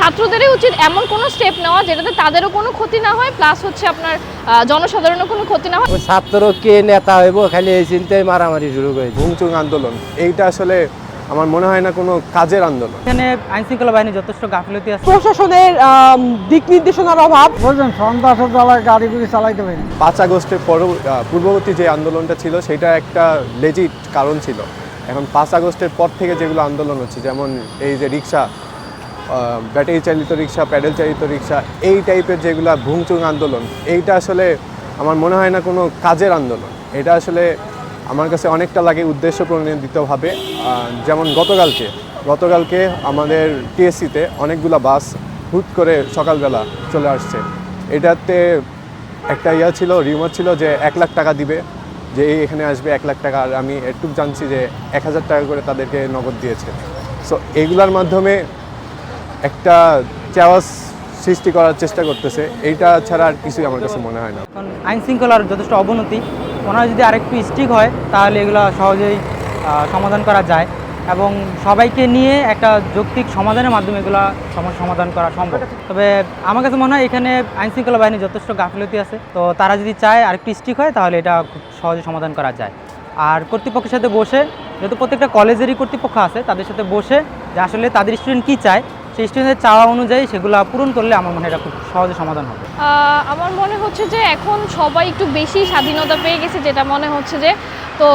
ছাত্রদেরই উচিত এমন কোনো স্টেপ নেওয়া যেটাতে তাদেরও কোনো ক্ষতি না হয়, প্লাস হচ্ছে আপনার জনসাধারণের কোনো ক্ষতি না হয়। ছাত্র কে নেতা হইব খালি এই চিন্তায় মারামারি শুরু করে ভুংচুং আন্দোলন এইটা আসলে আমার মনে হয় না কোনো কাজের আন্দোলন। এখানে আইনশৃঙ্খলা বাহিনী যথেষ্ট গাফিলতি আছে, প্রশাসনের দিক নির্দেশনার অভাব। বলছেন সন্ত্রাসের জ্বালায় গাড়িগুলি চালাইতে পারি। 5 আগস্টের পূর্ববর্তী যে আন্দোলনটা ছিল সেটা একটা লেজিট কারণ ছিল। এখন 5 আগস্টের পর থেকে যেগুলো আন্দোলন হচ্ছে, যেমন এই যে রিক্সা, ব্যাটারি চালিত রিক্সা, প্যাডেল চালিত রিক্সা, এই টাইপের যেগুলো ভুংচুং আন্দোলন, এইটা আসলে আমার মনে হয় না কোনো কাজের আন্দোলন। এটা আসলে আমার কাছে অনেকটা লাগে উদ্দেশ্য প্রণোদিতভাবে। যেমন গতকালকে আমাদের টিএসসিতে অনেকগুলো বাস হুট করে সকালবেলা চলে আসছে। এটাতে একটা ছিল, রিউমার ছিল যে 1 লাখ টাকা দিবে, যে এখানে আসবে 1 লাখ টাকা। আর আমি একটু জানছি যে 1000 টাকা করে তাদেরকে নগদ দিয়েছে। সো এগুলার মাধ্যমে একটা চাওয়াজ সৃষ্টি করার চেষ্টা করতেছে, এইটা ছাড়া আর কিছুই আমার কাছে মনে হয় না। কারণ আইনশৃঙ্খলার যথেষ্ট অবনতি, মনে হয় যদি আরেকটু স্ট্রিক্ট হয় তাহলে এগুলো সহজেই সমাধান করা যায় এবং সবাইকে নিয়ে একটা যৌক্তিক সমাধানের মাধ্যমে এগুলো সমস্যা সমাধান করা সম্ভব। তবে আমার কাছে মনে হয় এখানে আইনশৃঙ্খলা বাহিনী যথেষ্ট গাফিলতি আছে, তো তারা যদি চায় আরেকটু স্ট্রিক্ট হয় তাহলে এটা খুব সহজে সমাধান করা যায়। আর কর্তৃপক্ষের সাথে বসে, যেহেতু প্রত্যেকটা কলেজেরই কর্তৃপক্ষ আছে, তাদের সাথে বসে যে আসলে তাদের স্টুডেন্ট কী চায় সেই স্টুডেন্টের চাওয়া অনুযায়ী সেগুলো পূরণ করলে আমার মনে হয় এটা খুব সহজে সমাধান হবে। আমার মনে হচ্ছে যে এখন সবাই একটু বেশি স্বাধীনতা পেয়ে গেছে, যেটা মনে হচ্ছে যে তো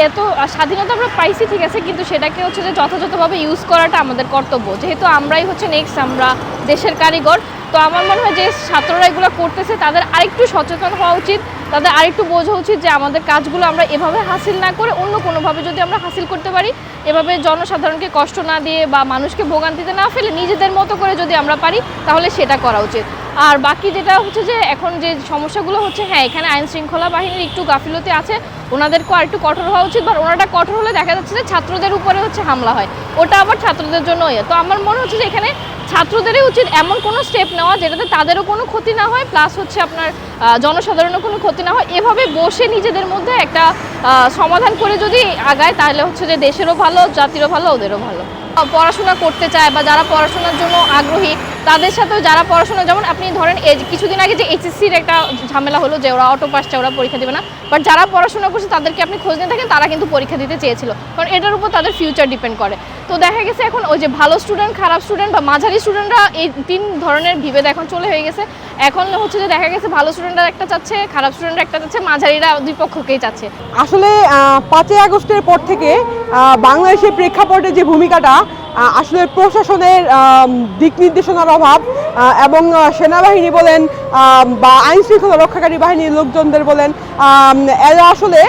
এত স্বাধীনতা আমরা পাইছি ঠিক আছে, কিন্তু সেটাকে হচ্ছে যে যথাযথভাবে ইউজ করাটা আমাদের কর্তব্য, যেহেতু আমরাই হচ্ছে নেক্সট, আমরা দেশের কারিগর। তো আমার মনে হয় যে ছাত্ররা এগুলো করতেছে তাদের আরেকটু সচেতন হওয়া উচিত, তাদের আরেকটু বোঝা উচিত যে আমাদের কাজগুলো আমরা এভাবে হাসিল না করে অন্য কোনোভাবে যদি আমরা হাসিল করতে পারি, এভাবে জনসাধারণকে কষ্ট না দিয়ে বা মানুষকে ভোগান্তিতে না ফেলে নিজেদের মতো করে যদি আমরা পারি তাহলে সেটা করা উচিত। আর বাকি যেটা হচ্ছে যে এখন যে সমস্যাগুলো হচ্ছে, হ্যাঁ এখানে আইন শৃঙ্খলা বাহিনীর একটু গাফিলতি আছে, ওনাদেরকেও আর একটু কঠোর হওয়া উচিত। বা ওনারা কঠোর হলে দেখা যাচ্ছে যে ছাত্রদের উপরে হচ্ছে হামলা হয়, ওটা আবার ছাত্রদের জন্য তো আমার মনে হচ্ছে যে এখানে ছাত্রদেরই উচিত এমন কোনো স্টেপ নেওয়া যেটাতে তাদেরও কোনো ক্ষতি না হয়, প্লাস হচ্ছে আপনার জনসাধারণের কোনো ক্ষতি না হয়। এভাবে বসে নিজেদের মধ্যে একটা সমাধান করে যদি আগায় তাহলে হচ্ছে যে দেশেরও ভালো, জাতিরও ভালো, ওদেরও ভালো। পড়াশোনা করতে চায় বা যারা পড়াশোনার জন্য আগ্রহী তাদের সাথেও যারা পড়াশোনা, যেমন আপনি ধরেন কিছুদিন আগে যে এইচএসসির একটা ঝামেলা হলো যে ওরা অটো পাস চায়, ওরা পরীক্ষা দেবে না, বাট যারা পড়াশোনা করছে তাদেরকে আপনি খোঁজ নিয়ে থাকেন, তারা কিন্তু পরীক্ষা দিতে চেয়েছিল, কারণ এটার উপর তাদের ফিউচার ডিপেন্ড করে। তো দেখা গেছে এখন ওই যে ভালো স্টুডেন্ট, খারাপ স্টুডেন্ট বা মাঝারি স্টুডেন্টরা, এই 3 ধরনের বিভেদ এখন চলে হয়ে গেছে। এখন হচ্ছে যে দেখা গেছে ভালো স্টুডেন্টরা একটা চাচ্ছে, খারাপ স্টুডেন্টরা একটা চাচ্ছে, মাঝারিরা দুই পক্ষকেই চাচ্ছে। আসলে 5 আগস্টের পর থেকে বাংলাদেশের প্রেক্ষাপটে যে ভূমিকাটা, আসলে প্রশাসনের দিক নির্দেশনার অভাব এবং সেনাবাহিনী বলেন বা আইন শৃঙ্খলা রক্ষাকারী বাহিনীর লোকজনদের বলেন, এরা আসলে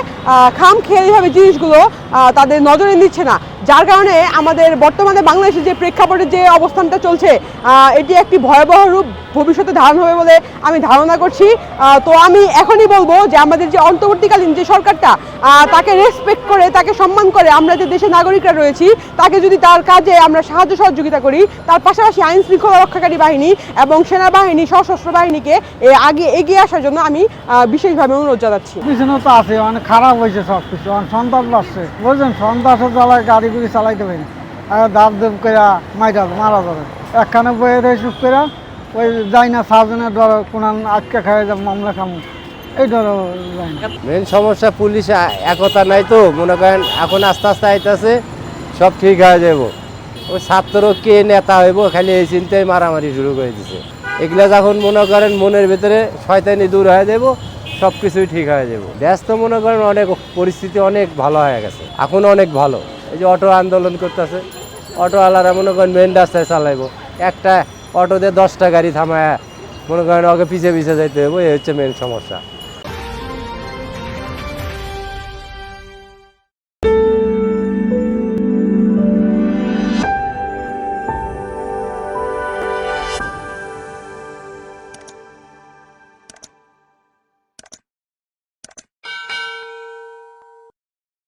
খামখেয়ালিভাবে জিনিসগুলো তাদের নজরে নিচ্ছে না, যার কারণে আমাদের বর্তমানে বাংলাদেশের যে প্রেক্ষাপটে যে অবস্থানটা চলছে এটি একটি ভয়াবহ রূপ ভবিষ্যতে ধারণ হবে বলে আমি ধারণা করছি। তো আমি এখনই বলবো যে আমাদের যে অন্তর্বর্তীকালীন যে সরকারটা, তাকে রেসপেক্ট করে, তাকে সম্মান করে আমরা যে দেশের নাগরিকরা রয়েছি তাকে যদি তার কাজে আমরা সাহায্য সহযোগিতা করি, তার পাশাপাশি আইন শৃঙ্খলা রক্ষাকারী বাহিনী এবং সেনাবাহিনী, সশস্ত্র বাহিনীকে আগে এগিয়ে আসার জন্য আমি বিশেষভাবে অনুরোধ জানাচ্ছি। পিছনে তো আছে, মানে খারাপ হয়েছে সব কিছু, সন্ত্রাস বাড়ছে। বলছেন সন্ত্রাসের জ্বালায় গাড়িগুলি চালাইতে পারি, দাব দেব করে মারা যাবে। একখানে বয়ে দেয় চুপ করে, ওই যাই না সার্জনের ধরো কোন আটকে খাওয়া যাবে, মামলা খামু, এই ধরো যাই না। মেন সমস্যা পুলিশ একতা নাই, তো মনে করেন এখন আস্তে আস্তে আইতেছে সব ঠিক হয়ে যাব। ওই ছাত্র কে নেতা হইব খালি এই চিন্তায় মারামারি শুরু করে দিছে। এগুলা যখন মনে করেন মনের ভিতরে শয়তানি দূর হয়ে যাব, সব কিছুই ঠিক হয়ে যাব। দেশ তো মনে করেন অনেক পরিস্থিতি অনেক ভালো হয়ে গেছে, এখন অনেক ভালো। এই যে অটো আন্দোলন করতেছে, অটোওয়ালারা মনে করেন মেন রাস্তায় চালাইব, একটা অটোতে 10টা গাড়ি থামায় মনে করেন ওকে পিছিয়ে পিছিয়ে যাইতে হবে, এই হচ্ছে মেন সমস্যা।